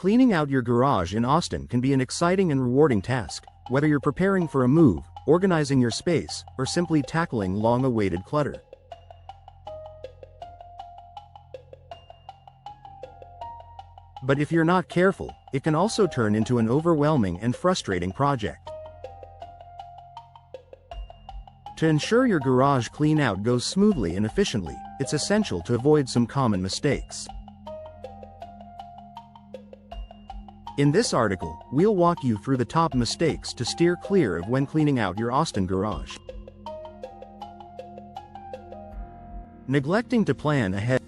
Cleaning out your garage in Austin can be an exciting and rewarding task, whether you're preparing for a move, organizing your space, or simply tackling long-awaited clutter. But if you're not careful, it can also turn into an overwhelming and frustrating project. To ensure your garage clean-out goes smoothly and efficiently, it's essential to avoid some common mistakes. In this article, we'll walk you through the top mistakes to steer clear of when cleaning out your Austin garage. Neglecting to plan ahead.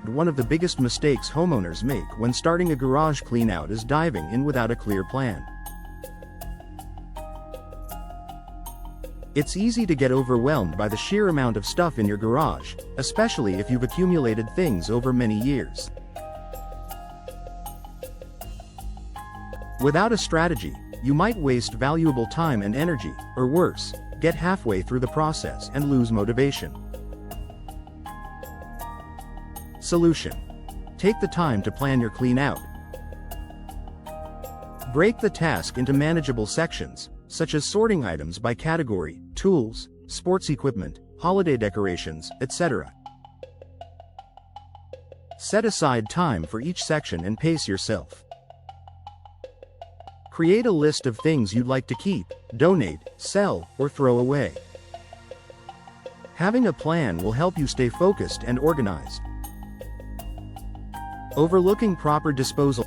One of the biggest mistakes homeowners make when starting a garage clean-out is diving in without a clear plan. It's easy to get overwhelmed by the sheer amount of stuff in your garage, especially if you've accumulated things over many years. Without a strategy, you might waste valuable time and energy, or worse, get halfway through the process and lose motivation. Solution: take the time to plan your clean-out. Break the task into manageable sections, such as sorting items by category, tools, sports equipment, holiday decorations, etc. Set aside time for each section and pace yourself. Create a list of things you'd like to keep, donate, sell, or throw away. Having a plan will help you stay focused and organized. Overlooking proper disposal.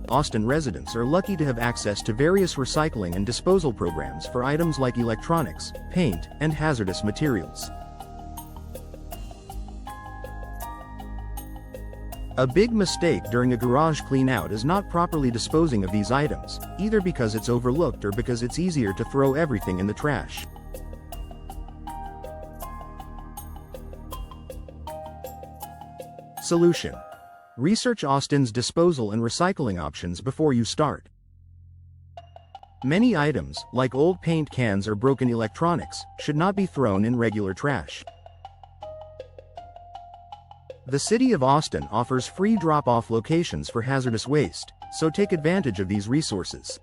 Austin residents are lucky to have access to various recycling and disposal programs for items like electronics, paint, and hazardous materials. A big mistake during a garage clean-out is not properly disposing of these items, either because it's overlooked or because it's easier to throw everything in the trash. Solution: research Austin's disposal and recycling options before you start. Many items, like old paint cans or broken electronics, should not be thrown in regular trash. The City of Austin offers free drop-off locations for hazardous waste, so take advantage of these resources.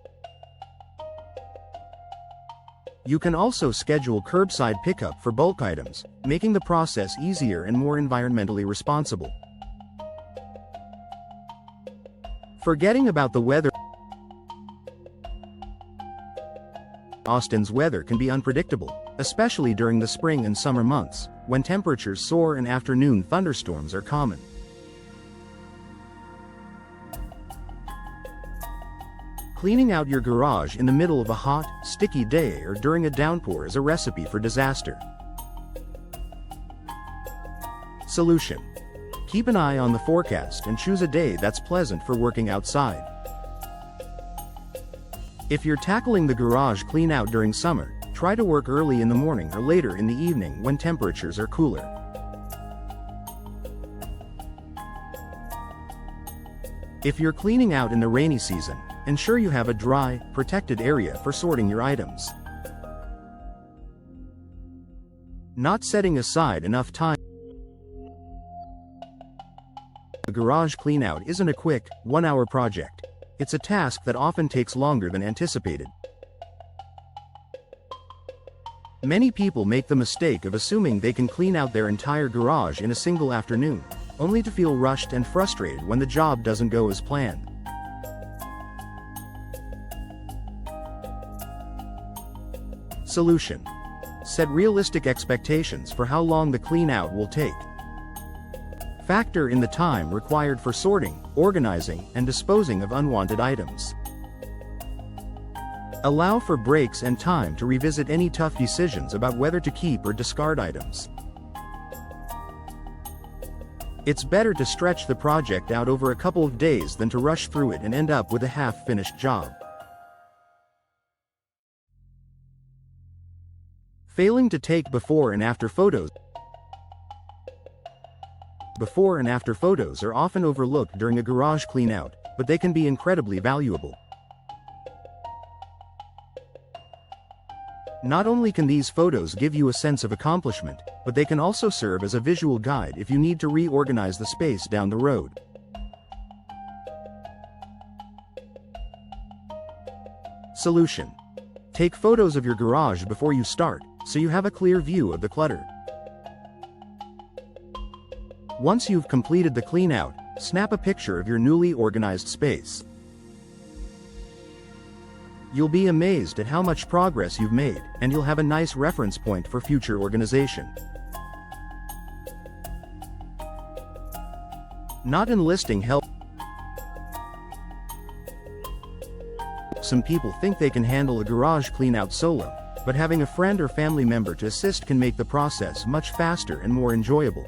You can also schedule curbside pickup for bulk items, making the process easier and more environmentally responsible. Forgetting about the weather. Austin's weather can be unpredictable, especially during the spring and summer months, when temperatures soar and afternoon thunderstorms are common. Cleaning out your garage in the middle of a hot, sticky day or during a downpour is a recipe for disaster. Solution: keep an eye on the forecast and choose a day that's pleasant for working outside. If you're tackling the garage clean-out during summer, try to work early in the morning or later in the evening when temperatures are cooler. If you're cleaning out in the rainy season, ensure you have a dry, protected area for sorting your items. Not setting aside enough time. The garage clean-out isn't a quick, one-hour project. It's a task that often takes longer than anticipated. Many people make the mistake of assuming they can clean out their entire garage in a single afternoon, only to feel rushed and frustrated when the job doesn't go as planned. Solution: set realistic expectations for how long the clean-out will take. Factor in the time required for sorting, organizing, and disposing of unwanted items. Allow for breaks and time to revisit any tough decisions about whether to keep or discard items. It's better to stretch the project out over a couple of days than to rush through it and end up with a half-finished job. Failing to take before and after photos. Before and after photos are often overlooked during a garage clean-out, but they can be incredibly valuable. Not only can these photos give you a sense of accomplishment, but they can also serve as a visual guide if you need to reorganize the space down the road. Solution: take photos of your garage before you start, so you have a clear view of the clutter. Once you've completed the clean-out, snap a picture of your newly organized space. You'll be amazed at how much progress you've made, and you'll have a nice reference point for future organization. Not enlisting help. Some people think they can handle a garage clean-out solo, but having a friend or family member to assist can make the process much faster and more enjoyable.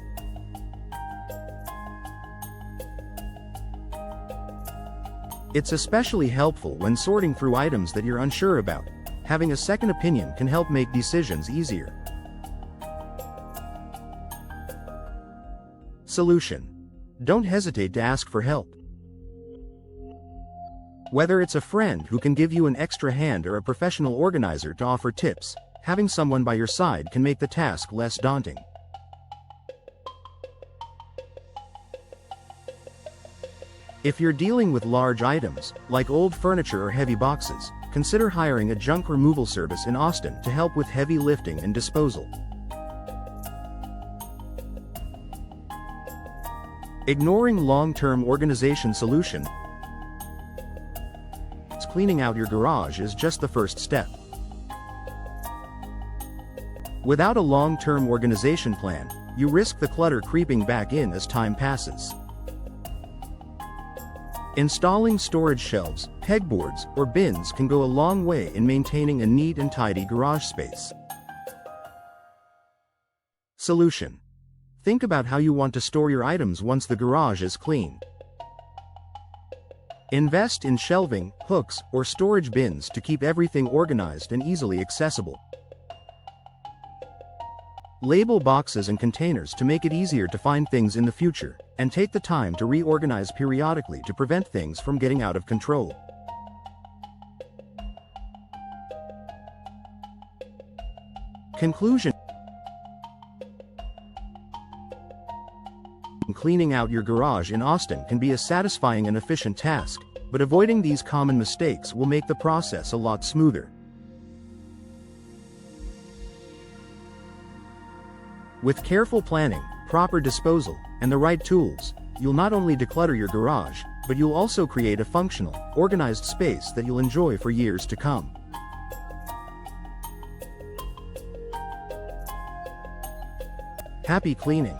It's especially helpful when sorting through items that you're unsure about. Having a second opinion can help make decisions easier. Solution: don't hesitate to ask for help. Whether it's a friend who can give you an extra hand or a professional organizer to offer tips, having someone by your side can make the task less daunting. If you're dealing with large items, like old furniture or heavy boxes, consider hiring a junk removal service in Austin to help with heavy lifting and disposal. Ignoring long-term organization solution. Cleaning out your garage is just the first step. Without a long-term organization plan, you risk the clutter creeping back in as time passes. Installing storage shelves, pegboards, or bins can go a long way in maintaining a neat and tidy garage space. Solution: think about how you want to store your items once the garage is clean. Invest in shelving, hooks, or storage bins to keep everything organized and easily accessible. Label boxes and containers to make it easier to find things in the future, and take the time to reorganize periodically to prevent things from getting out of control. Conclusion: cleaning out your garage in Austin can be a satisfying and efficient task, but avoiding these common mistakes will make the process a lot smoother. With careful planning, proper disposal, and the right tools, you'll not only declutter your garage, but you'll also create a functional, organized space that you'll enjoy for years to come. Happy cleaning!